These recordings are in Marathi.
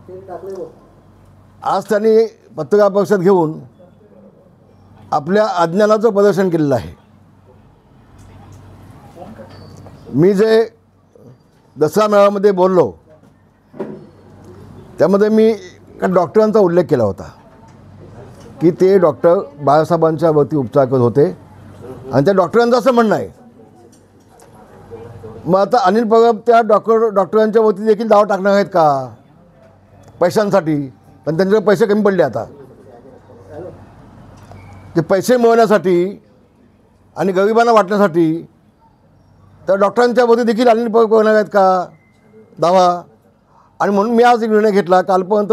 आज त्यांनी पत्रकार परिषद घेऊन आपल्या अज्ञानाचं प्रदर्शन केलेलं आहे. मी जे दसरा मेळाव्यामध्ये बोललो त्यामध्ये मी एका डॉक्टरांचा उल्लेख केला होता की ते डॉक्टर बाळासाहेबांच्या वरती उपचार करत होते आणि त्या डॉक्टरांचं असं म्हणणं आहे. मग आता अनिल परब त्या डॉक्टरांच्या वरती देखील दावा टाकणार आहेत का पैशांसाठी? पण त्यांच्याकडे पैसे कमी पडले आता. ते पैसे मिळवण्यासाठी आणि गरिबांना वाटण्यासाठी त्या डॉक्टरांच्या वरती देखील अनिल परब करणार आहेत का दावा? आणि म्हणून मी आज एक निर्णय घेतला. कालपर्यंत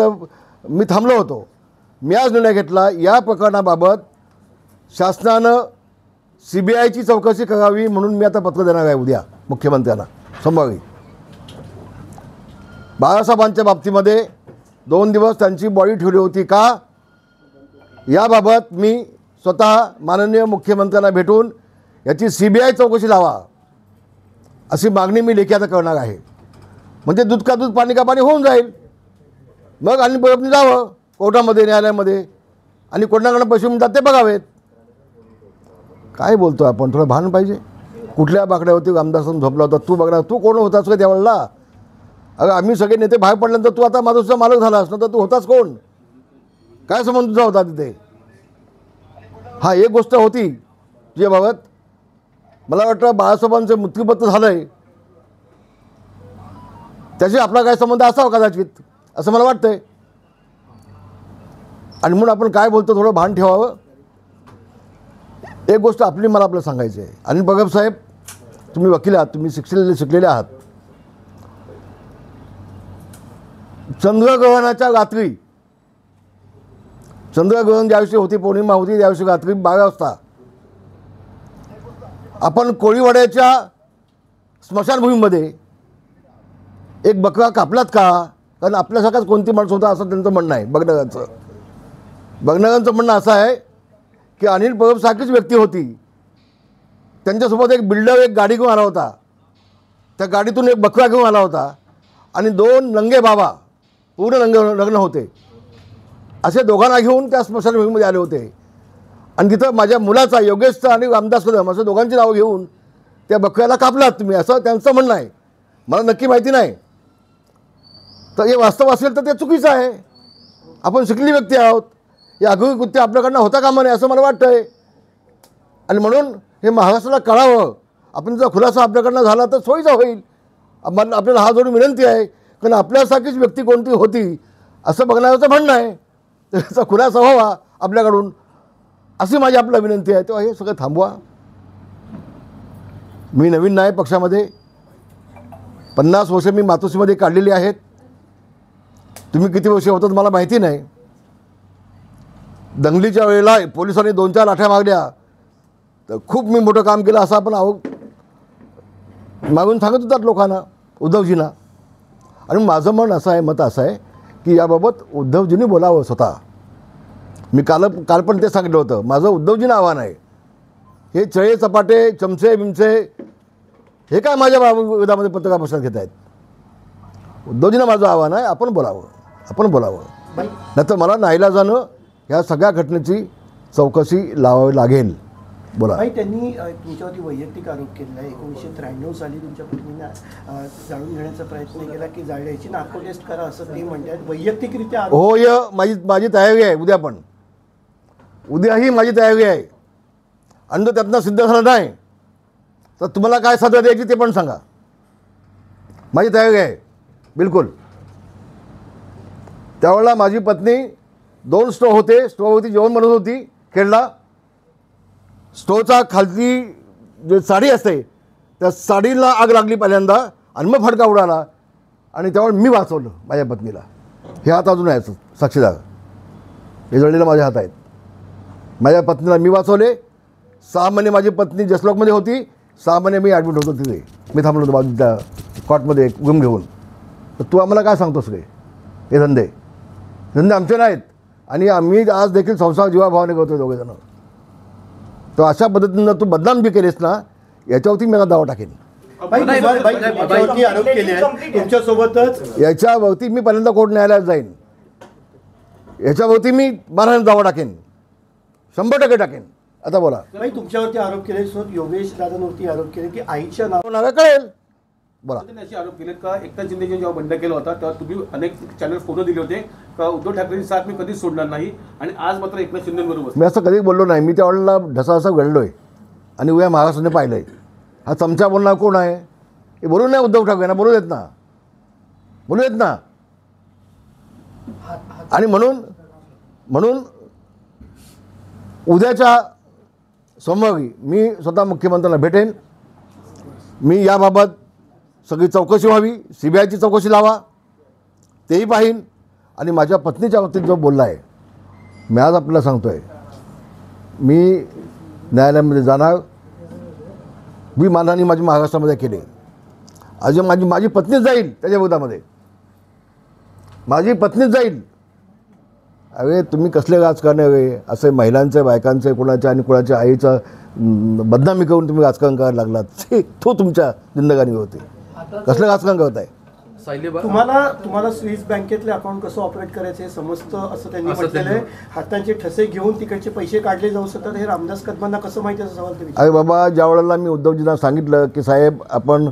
मी थांबलो होतो. मी आज निर्णय घेतला या प्रकरणाबाबत शासनानं CBIची चौकशी करावी म्हणून मी आता पत्र देणार आहे उद्या मुख्यमंत्र्यांना संभाव्य. बाळासाहेबांच्या बाबतीमध्ये 2 दिवस त्यांची बॉडी ठेवली होती का याबाबत मी स्वतः माननीय मुख्यमंत्र्यांना भेटून याची CBI चौकशी लावा अशी मागणी मी लेखी आता करणार आहे. म्हणजे दूध का दूध पाणी का पाणी होऊन जाईल. मग अनिल परबनी जावं कोर्टामध्ये न्यायालयामध्ये आणि कोणाकडनं पैसे मिळतात ते बघावेत. काय बोलतो आपण? थोडं भान पाहिजे. कुठल्या बाकड्यावरती आमदार झोपला होता तू बघणार? तू कोण होतास का त्यावेळेला? अगं आम्ही सगळे नेते बाहेर पडल्यानंतर तू आता माझा तुझा मालक झालास ना तर तू होतास कोण? काय संबंध तुझा होता तिथे? हा एक गोष्ट होती तुझ्याबाबत. मला वाटतं बाळासाहेबांचं मृत्यूपत्र झालं आहे त्याशी आपला काय संबंध असावा कदाचित असं मला वाटतंय. आणि म्हणून आपण काय बोलतो थोडं भान ठेवावं. एक गोष्ट मला आपलं सांगायची आहे. अनिल परब साहेब तुम्ही वकील आहात, तुम्ही शिकलेले आहात. चंद्रग्रहणाच्या रात्री चंद्रग्रहण ज्या दिवशी होती पौर्णिमा होती त्या दिवशी रात्री 12 वाजता आपण कोळीवाड्याच्या स्मशानभूमीमध्ये एक बकरा कापलात का? कारण आपल्यासारखाच कोणती माणसं होता असं त्यांचं म्हणणं आहे. बघणाऱ्यांचं म्हणणं असं आहे की अनिल परब सारखीच व्यक्ती होती. त्यांच्यासोबत एक बिल्डर एक गाडी घेऊन आला होता. त्या गाडीतून एक बकरा घेऊन आला होता आणि 2 नंगे बाबा पूर्ण लग्न होते असे दोघांना घेऊन त्या स्मशानभूमीमध्ये आले होते. आणि तिथं माझ्या मुलाचा योगेशचा आणि रामदास कदम असं दोघांची नावं घेऊन त्या बकऱ्याला कापलात तुम्ही असं त्यांचं म्हणणं आहे. मला नक्की माहिती नाही. तर हे वास्तव असेल तर ते चुकीचं आहे. आपण शिकली व्यक्ती आहोत. हे आगळी कृत्य आपल्याकडनं होता कामा नये असं मला वाटतं आहे. आणि म्हणून हे महाराष्ट्राला कळावं. आपण जर खुलासा आपल्याकडनं झाला तर सोयीचा होईल. आपल्याला हा जोडून विनंती आहे कारण आपल्यासारखीच व्यक्ती कोणती होती असं बघण्याचं म्हणणं आहे. त्याचा खुलासा व्हावा आपल्याकडून अशी माझी आपल्याला विनंती आहे. तेव्हा हे सगळं थांबवा. मी नवीन नाही पक्षामध्ये. 50 वर्ष मी मातोश्रीमध्ये काढलेली आहेत. तुम्ही किती वर्ष होतात मला माहिती नाही. दंगलीच्या वेळेला पोलिसांनी 2-4 लाठ्या मागल्या तर खूप मी मोठं काम केलं असं आपण मागून सांगत होतात लोकांना उद्धवजींना. आणि माझं मत असं आहे की याबाबत उद्धवजींनी बोलावं स्वतः. मी काल पण ते सांगितलं होतं. माझं उद्धवजींना आव्हान आहे. हे चळे चपाटे चमचे बिमचे हे काय माझ्या विरोधामध्ये पत्रकार परिषद घेत आहेत? उद्धवजींना माझं आव्हान आहे आपण बोलावं. नाही तर मला नाईलाजानं ह्या सगळ्या घटनेची चौकशी लावावी लागेल. बोला. त्यांनी तुमच्यावरती वैयक्तिक आरोप केला आहे. 1993 साली तुमच्या पत्नीने जाणून घेण्याचा प्रयत्न केला की जाळ्याची नार्को टेस्ट करा असं ते म्हणतात वैयक्तिकरित्या. होय माझी तयारी आहे. उद्याही माझी तयारी आहे. आणि जर त्यातनं सिद्ध झालं नाही तर तुम्हाला काय सजा द्यायची ते पण सांगा. माझी तयारी आहे बिलकुल. त्यावेळेला माझी पत्नी 2 स्टोव होते. स्टोववरती जेवण बनवत होती खेळला. स्टोवचा खालची जे साडी असते त्या साडीला आग लागली पहिल्यांदा आणि मग फडका उडाला आणि त्यावेळेला मी वाचवलं माझ्या पत्नीला. हे हात अजून आहे साक्षीदार. हे जळलेलं माझ्या हात आहेत. माझ्या पत्नीला मी वाचवले. 6 महिने माझी पत्नी जसलॉकमध्ये होती. 6 महिने मी ॲडमिट होतो तिथे. मी थांबलो होतो बाजूच्या कॉटमध्ये एक रूम घेऊन. तर तू आम्हाला काय सांगतोस रे? हे धंदे आमचे नाहीत. आणि आम्ही आज देखील संसार जीवाभावाने करतो दोघेजणं. तर अशा पद्धतीनं तू बदनाम बी केलेस ना याच्यावरती मी दावा टाकेन. तुमच्यावरती आरोप केले आहेत तुमच्यासोबतच याच्याभोवती मी पहिल्यांदा कोर्ट न्यायालयात जाईन, याच्याभोवती मी मानहानी दावा टाकेन, 100% टाकेन. आता बोला. तुमच्यावरती आरोप केले, योगेश दादांवरती आरोप केले की आईच्या नावावर कळेल. बोला. असे आरोप केले का एकनाथ शिंदेचे जेव्हा बंड केला होता तेव्हा तुम्ही अनेक चॅनल फोटो दिले होते का उद्धव ठाकरेंची साथ मी कधीच सोडणार नाही, आणि आज मात्र एकनाथ शिंदेबरोबर. मी असं कधीच बोललो नाही. मी त्यावेळेला ढसा असं घडलोय आणि उद्या महाराष्ट्राने पाहिलंय. हा चमचा बोलणार कोण आहे? हे बोलू नाही उद्धव ठाकरे ना, बोलू देत ना, बोलू देत ना. आणि म्हणून उद्याच्या सोमवारी मी स्वतः मुख्यमंत्र्यांना भेटेन. मी याबाबत सगळी चौकशी व्हावी, CBIची चौकशी लावा, तेही पाहीन. आणि माझ्या पत्नीच्या बाबतीत जो बोलला आहे, मी आज आपल्याला सांगतो आहे, मी न्यायालयामध्ये जाणार. मी मानहानी माझी महाराष्ट्रामध्ये केली, आज माझी पत्नीच जाईल त्याच्या विरोधामध्ये, माझी पत्नीच जाईल. अरे तुम्ही कसले राजकारण आहे? असे महिलांचे, बायकांचे, कोणाच्या आणि कोणाच्या आईचं बदनामी करून तुम्ही राजकारण करायला लागलात. तो तुमच्या जिंदगानी होते. कसलं राजकारण करत आहे? तुम्हाला स्विस बँकेतले अकाउंट कसं ऑपरेट करायचं हे समजतं असं त्यांनी म्हटलेलं आहे. हातांचे ठसे घेऊन तिकडचे पैसे काढले जाऊ शकतात, हे रामदास कदमांना कसं माहिती असं सवाल तुम्ही. अरे बाबा, ज्या वेळेला मी उद्धवजींना सांगितलं की साहेब आपण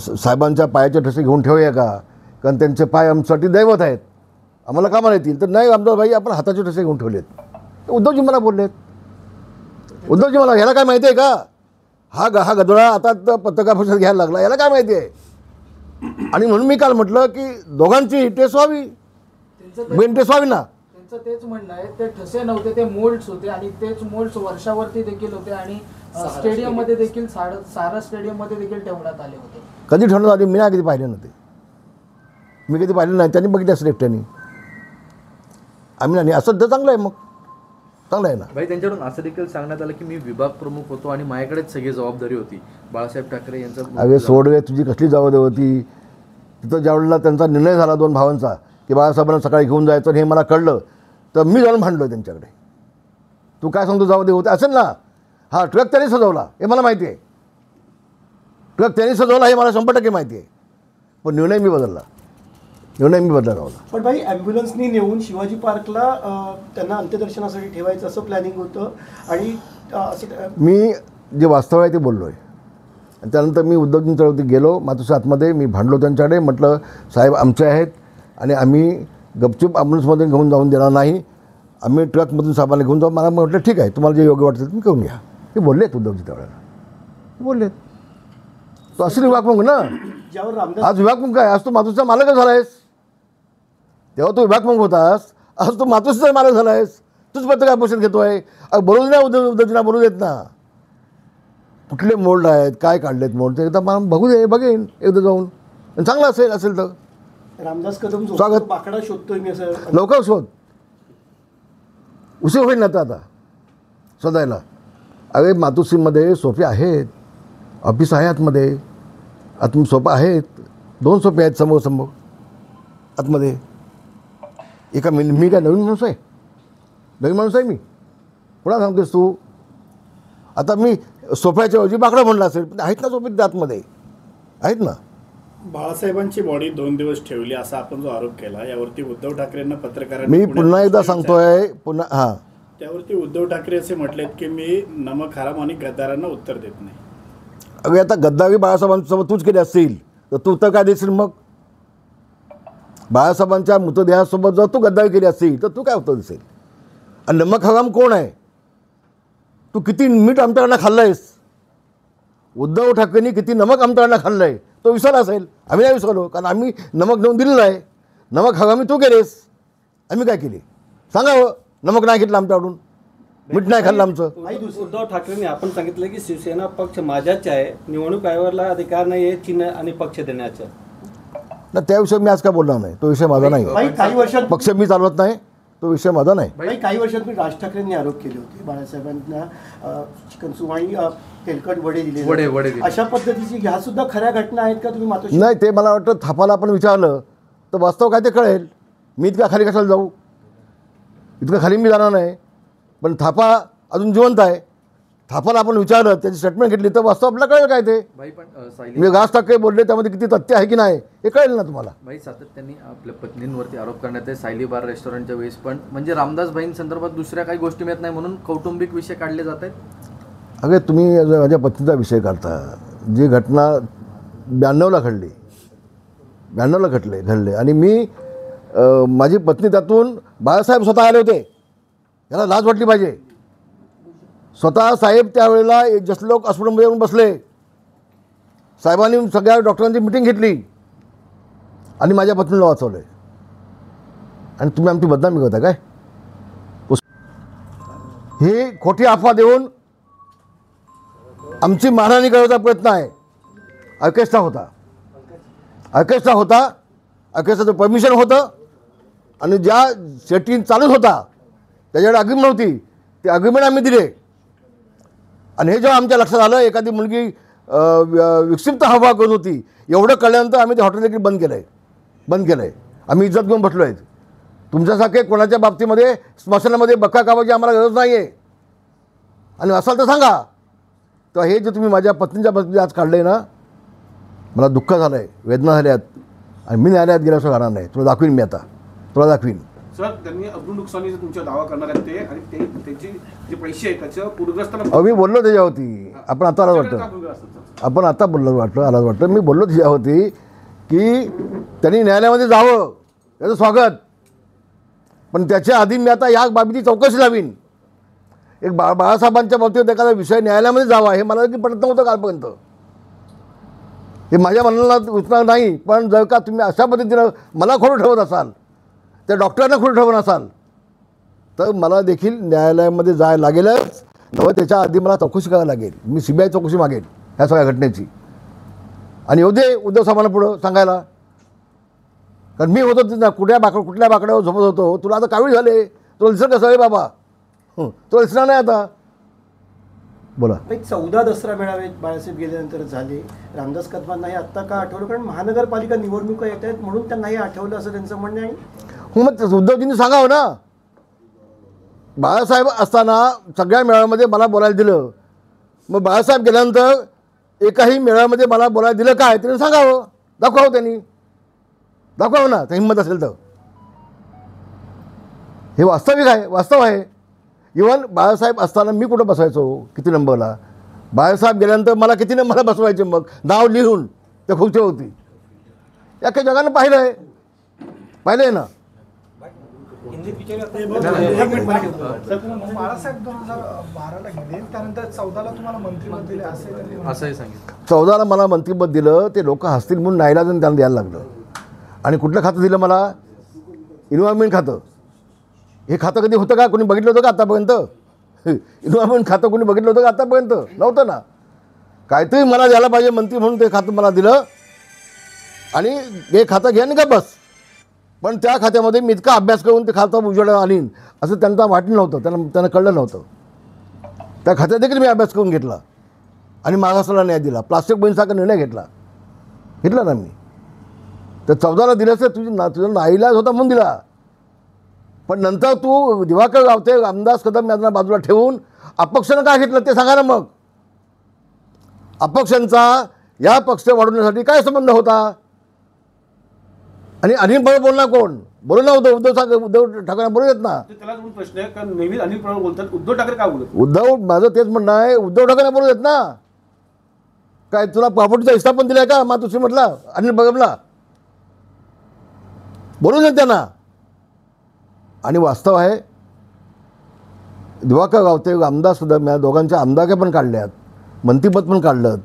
साहेबांच्या पायाचे ठसे घेऊन ठेवूया का, कारण त्यांचे पाय आमच्यासाठी दैवत आहेत, आम्हाला कामाला येतील. तर नाही रामदास भाई, आपण हाताचे ठसे घेऊन ठेवलेत. उद्धवजी मला बोललेत. उद्धवजी मला ह्याला काय माहिती आहे का? हा गदोळा आता पत्रकार परिषद घ्यायला लागला, याला काय माहिती आहे? आणि म्हणून मी काल म्हटलं की दोघांची टेस्ट व्हावी, मेन टेस्ट व्हावी ना. त्यांचं तेच म्हणणं आहे, ते ठसे नव्हते, ते मोल्ड्स होते, आणि तेच मोल्ड्स वर्षावरती देखील होते, आणि स्टेडियममध्ये देखील सारा स्टेडियममध्ये देखील ठेवण्यात आले होते. कधी ठेवण्यात आले? मी नाही कधी पाहिले नव्हते, मी कधी पाहिले नाही. त्यांनी बघितलं असेल एकट्याने, आम्ही नाही. असं तर चांगलं आहे, मग चांगलं आहे ना. भाई त्यांच्याकडून असं देखील सांगण्यात आलं की मी विभाग प्रमुख होतो आणि माझ्याकडेच सगळी जबाबदारी होती. बाळासाहेब ठाकरे यांचा अरे सोड रे, तुझी कसली जबाबदारी होती? तिथं ज्यावेळेला त्यांचा निर्णय झाला 2 भावांचा की बाळासाहेबांना सकाळी घेऊन जायचं, हे मला कळलं तर मी जाऊन भांडलो त्यांच्याकडे. तू काय सांगतो जबाबदारी होते असेल ना? हा ट्रक त्यांनी सजवला हे मला माहिती आहे, ट्रक त्यांनी सजवला हे मला 100% माहिती आहे. पण निर्णय मी बदलला होता. पण भाई ॲम्ब्युलन्सनी नेऊन शिवाजी पार्कला त्यांना अंत्यदर्शनासाठी ठेवायचं असं प्लॅनिंग होतं. आणि असं मी जे वास्तव आहे ते बोललो आहे. आणि त्यानंतर मी उद्धवजींच्यावरती गेलो, मातोश्री आतमध्ये मी भांडलो त्यांच्याकडे. म्हटलं साहेब आमचे आहेत आणि आम्ही गपचूप ॲम्ब्युलन्समध्ये घेऊन जाऊन देणार नाही, आम्ही ट्रकमधून साहेबांना घेऊन जाऊ. मला म्हटलं ठीक आहे, तुम्हाला जे योग्य वाटतं तुम्ही करून घ्या. हे बोललेत उद्धवजी त्यावेळेला, बोललेत. तो असली विभागप्रमुख ना, ज्यावर रामदास आज विभागप्रमुख काय? आज तू मातोश्रीचा मालकच झाला आहेस. तेव्हा तू विभागप्रमुख होतास, आज तू मातोश्रीचा मालक झाला आहेस. तूच पत्रकार परिषद घेतो आहे. बोलू द्या उद्धवजींना, बोलू देत ना. कुठले मोल्ड आहेत, काय काढलेत मोल्ड, ते एकदा मला बघेन एकदा जाऊन. चांगलं असेल तर रामदास कदम स्वागत. बाकडा शोधतोय मी असं. लवकर शोध, उशीर होईल ना आता शोधायला. अरे मातोश्रीमध्ये सोफे आहेत, ऑफिस आहे आतमध्ये, सोफा आहेत, 2 सोफे आहेत समोर आतमध्ये. एका मी काय नवीन माणूस आहे मी? कुणा सांगतेस तू? आता मी सोफ्याच्या ऐवजी बाकडं म्हणलं असेल, पण आहेत ना सोफे आतमध्ये, आहेत ना. बाळासाहेबांची बॉडी 2 दिवस ठेवली असा आपण जो आरोप केला, यावरती उद्धव ठाकरेंना पत्रकारांनी मी पुन्हा एकदा सांगतोय, हां, त्यावरती उद्धव ठाकरे असे म्हटलेत की मी नमक हराम आणि गद्दारांना उत्तर देत नाही. अगं आता गद्दारी बाळासाहेबांसोबत तूच केली असतील तर तू तर काय देशील? मग बाळासाहेबांच्या मृतदेहासोबत जर तू गद्दारी केली असतील तर तू काय उत्तर देशील? आणि नमक हराम कोण आहे? तू किती मीठ आमच्याकडनं खाल्लं आहेस? उद्धव ठाकरेंनी किती नमक आमच्याकडनं खाल्लं आहे तो विसरला असेल. आम्ही नाही विसरलो, कारण आम्ही नमक नेऊन दिलेलं आहे. नमक हरामी तू केलेस, आम्ही काय केली सांगावं? नमक नाही घेतलं आमच्याकडून, मीठ नाही खाल्लं आमचं. उद्धव ठाकरेंनी आपण सांगितलं की शिवसेना पक्ष माझ्याच आहे, निवडणूक आयोगाला अधिकार नाही आहे चिन्ह आणि पक्ष देण्याचं. ना त्याविषयी मी आज काय बोलणार नाही, तो विषय माझा नाही. काही वर्षात पक्ष मी चालवत नाही, तो विषय माझा नाही. काही वर्षांपूर्वी राज ठाकरेंनी आरोप केले होते बाळासाहेबांना चिकन सूप आणि तेलकट वडे दिले. अशा पद्धतीची ह्या सुद्धा खऱ्या घटना आहेत का? तुम्ही मातोश्री नाही, ते मला वाटतं थापाला आपण विचारलं तर वास्तव काय ते कळेल. मी इतक्या खाली कशाला जाऊ? इतकं खाली मी जाणार नाही. पण थापा अजून जिवंत आहे, थापाला आपण विचारलं, त्याची स्टेटमेंट घेतली तर वास्तव आपल्याला कळेल काय ते. भाई पण सायली मी 10% बोलले त्यामध्ये किती तथ्य आहे की नाही हे कळेल ना तुम्हाला. भाई सातत्याने आपल्या पत्नींवरती आरोप करण्यात आहे सायली बार रेस्टॉरंटच्या वेळेस पण, म्हणजे रामदास भाईंसंदर्भात दुसऱ्या काही गोष्टी मिळत नाही म्हणून कौटुंबिक विषय काढले जात आहेत. अगे तुम्ही माझ्या पत्नीचा विषय काढता, जी घटना 92ला घडली, 92ला घडले आणि मी माझी पत्नी त्यातून, बाळासाहेब स्वतः आले होते, याला लाज वाटली पाहिजे. स्वतः साहेब त्यावेळेला जसलोक हॉस्पिटलमध्ये येऊन बसले, साहेबांनी सगळ्या डॉक्टरांची मिटिंग घेतली आणि माझ्या पत्नीला वाचवलं. आणि तुम्ही आमची बदनामी करता काय? ही खोटी अफवा देऊन आमची मारहाणी करायचा प्रयत्न आहे. ऑर्केस्ट्रा होता, ऑर्केस्ट्राचं परमिशन होतं आणि ज्या सेटिंग चालूच होता त्याच्याकडे अग्रीमेंट नव्हती, ते अग्रीमेंट आम्ही दिले. आणि हे जेव्हा आमच्या लक्षात आलं एखादी मुलगी विक्षिप्त हावभाव करत होती, एवढं कळल्यानंतर आम्ही ते हॉटेल देखील बंद केलं आहे. आम्ही इज्जत घेऊन बसलो आहेत. तुमच्यासारखे कोणाच्या बाबतीमध्ये स्मशानामध्ये बक्का कावाची आम्हाला गरज नाही आहे. आणि असाल तर सांगा. तर हे जे तुम्ही माझ्या पत्नीच्या बाबतीत आज काढलं आहे ना, मला दुःख झालं आहे, वेदना झाल्या आहेत आणि मी न्यायालयात गेल्याशिवाय राहणार नाही. तुला दाखवीन मी आता, सर त्यांनी अब्दुल नुकसानीचा तुमच्या दावा करणार आहेत ते, आणि ते त्यांची जे पैसे आहेत त्याचं पूरग्रस्तांना मी बोललो त्याच्यावरती. आपण आता आलाच वाटतं, आपण आता बोललो आलाच वाटतं. मी बोललो त्याच्यावरती की त्यांनी न्यायालयामध्ये जावं, त्याचं स्वागत. पण त्याच्या आधी मी आता या बाबीची चौकशी लावीन. एक बाळासाहेबांच्या बाबतीत एखादा विषय न्यायालयामध्ये जावा हे मला की पडत नव्हतं कालपर्यंत. हे माझ्या मनाला उचणार नाही. पण जर का तुम्ही अशा पद्धतीनं मला खोटं ठेवत असाल, त्या डॉक्टरांना खोटं ठेवत असाल, तर मला देखील न्यायालयामध्ये जायला लागेलच. नव्हे त्याच्या आधी मला चौकशी करायला लागेल. मी CBI चौकशी मागेल ह्या सगळ्या घटनेची. आणि येऊ दे उद्धव साहेबांना पुढं सांगायला. कारण मी होतो तिथं कुठल्या बाकड्यावर झोपत होतो. तुला आता कावीळ झाले, तुला दिसत कसं आहे बाबा? तुला दिसणार नाही आता. बोला. 14 दसरा मेळावे बाळासाहेब गेल्यानंतर झाले. रामदास कदमांना हे आत्ता का आठवलं? कारण महानगरपालिका निवडणुका येत आहेत म्हणून त्यांना हे आठवलं असं त्यांचं म्हणणं आहे. मग उद्धवजींनी सांगावं ना. बाळासाहेब असताना सगळ्या मेळाव्यामध्ये मला बोलायला दिलं. मग बाळासाहेब गेल्यानंतर एकाही मेळाव्यामध्ये मला बोलायला दिलं काय त्यांनी सांगावं, दाखवावं. दाखवावं ना, तर हिंमत असेल तर. हे वास्तव आहे. इव्हन बाळासाहेब असताना मी कुठं बसायचो, किती नंबरला. बाळासाहेब गेल्यानंतर मला किती नंबरला बसवायचे, मग नाव लिहून त्या खुर्चीवरती. या काही जगानं पाहिलं आहे ना. बाळासाहेब 2012ला गेले, त्यानंतर 14ला तुम्हाला मंत्रिपद दिले असंही सांगितलं. 14ला मला मंत्रिपद दिलं. ते लोक हसतील म्हणून नाईलाजाने त्यांना द्यायला लागलं. आणि कुठलं खातं दिलं मला? इन्व्हायरमेंट खातं. हे खातं कधी होतं का? कोणी बघितलं होतं का आतापर्यंत? इन्व्हायरमेंट खातं कोणी बघितलं होतं का आतापर्यंत? नव्हतं ना. काहीतरी मला द्यायला पाहिजे मंत्री म्हणून ते खातं मला दिलं. आणि हे खातं घ्या नाही का बस. पण त्या खात्यामध्ये मी इतका अभ्यास करून ते खातं उजेडाला आणीन असं त्यांना वाटलं नव्हतं. त्यांना कळलं नव्हतं. त्या खात्यात देखील मी अभ्यास करून घेतला आणि महाराष्ट्राला न्याय दिला. प्लास्टिक बंदीसारखा निर्णय घेतला ना मी. तर 14ला दिलं तर तुझा नाईलाज होता म्हणून दिला. पण नंतर तू दिवाकर रावते, रामदास कदम यांना बाजूला ठेवून अपक्षानं काय घेतलं ते सांगा ना. मग अपक्षांचा या पक्ष वाढवण्यासाठी काय संबंध होता? आणि अनिल पवार बोलणार कोण? बोलू नव्हतं. उद्धव ठाकरे बोलू देत ना. त्याला प्रश्न आहे, कारण नेहमी अनिल पवार बोलतात, उद्धव ठाकरे का बोलत? माझं तेच म्हणणं आहे, उद्धव ठाकरे बोलू देत ना. काय तुला प्रॉपर्टीचा हिस्सा पण दिलाय का मातोश्री म्हटलं अनिल पवारला? बोलू देत त्यांना. आणि वास्तव आहे दिवाकर रावते, रामदास कदम या दोघांच्या आमदारक्या पण काढल्यात, मंत्रिपद पण काढलं.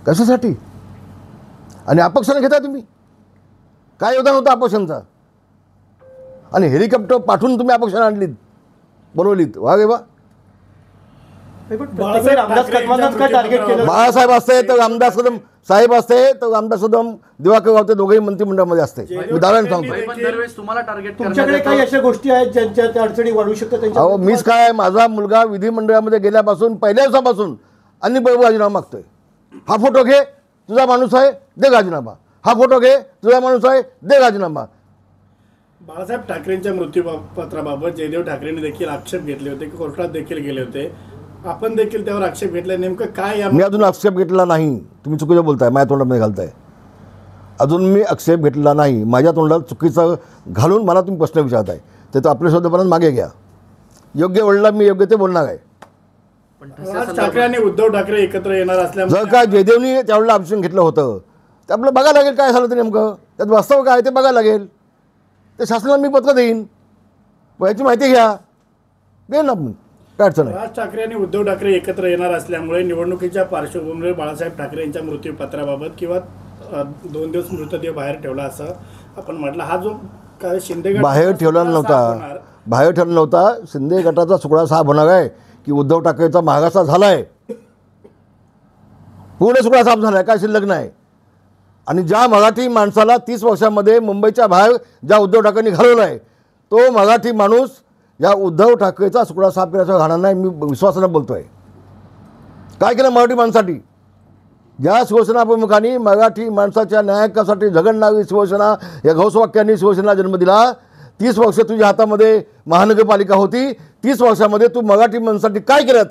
कशासाठी? आणि अपक्षानं घेता तुम्ही. काय योगदान होतं अपक्षांचा? आणि हेलिकॉप्टर पाठवून तुम्ही अपक्षानं आणलीत, बोलवलीत. वा गे वा. रामदास कदमांनाच का टार्गेट केलं? बाळासाहेब असते तर रामदास कदम साहेब असते, तर रामदास कदम दिवाकर रावते दोघेही मंत्रिमंडळामध्ये असते. मी दाव्याने सांगतो. पण दरवेळेस तुम्हाला टार्गेट तुमच्याकडे काही अशा गोष्टी आहेत ज्यांच्या त्या अडचणी वाढू शकतात त्यांच्या? अहो मीच काय, माझा मुलगा विधिमंडळामध्ये गेल्यापासून पहिल्या दिवसापासून आणि बरोबर राजीनामा मागतोय. हा फोटो घे, तुझा माणूस आहे, दे राजीनामा. हा फोटो घे, तुझा माणूस आहे, दे राजीनामा. बाळासाहेब ठाकरेंच्या मृत्यूपत्राबाबत जयदेव ठाकरेंनी देखील आक्षेप घेतले होते, की कोर्टात देखील गेले होते. आपण देखील त्यावर आक्षेप घेतला. नेमकं काय या मी अजून आक्षेप घेतलेला नाही. तुम्ही चुकीचं बोलताय, माझ्या तोंडामध्ये घालताय. अजून मी आक्षेप घेतलेला नाही. माझ्या तोंडात चुकीचं घालून मला तुम्ही प्रश्न विचारताय, ते आपले शब्दपर्यंत मागे घ्या. योग्य वळला मी योग्य ते बोलणार आहे. राज ठाकरे आणि उद्धव ठाकरे एकत्र येणार असल्यामुळे जर का जयदेवनी त्यावेळेला ऑप्शन घेतलं होतं तर आपलं बघायला लागेल काय झालं ते नेमकं, त्यात वास्तव काय ते बघायला लागेल. ते शासनाला मी पत्र देईन, याची माहिती घ्या, देईन आपण, काय अडचण आहे. राज ठाकरे आणि उद्धव ठाकरे एकत्र येणार असल्यामुळे निवडणुकीच्या पार्श्वभूमीवर बाळासाहेब ठाकरे यांच्या मृत्यूपत्राबाबत किंवा 2 दिवस मृतदेह बाहेर ठेवला असं आपण म्हटलं. हा जो काय शिंदे गट बाहेर ठेवला नव्हता, बाहेर ठेवला नव्हता. शिंदे गटाचा सुकडा साफ होणार आहे की उद्धव ठाकरेचा महागासा झाला आहे, पूर्ण सुकडा साफ झाला आहे, काय शिल्लक नाही. आणि ज्या मराठी माणसाला 30 वर्षामध्ये मुंबईच्या बाहेर ज्या उद्धव ठाकरेंनी घालवलं आहे, तो मराठी माणूस या उद्धव ठाकरेचा सुकडा साफ करायचा घाणार नाही. मी विश्वासानं बोलतोय. काय केलं मराठी माणसासाठी? ज्या शिवसेना प्रमुखांनी मराठी माणसाच्या न्यायासाठी झगडणारी शिवसेना या घोषवाक्यांनी शिवसेनेला जन्म दिला. 30 वर्ष तुझ्या हातामध्ये महानगरपालिका होती, 30 वर्षामध्ये तू मराठी माणसासाठी काय केलं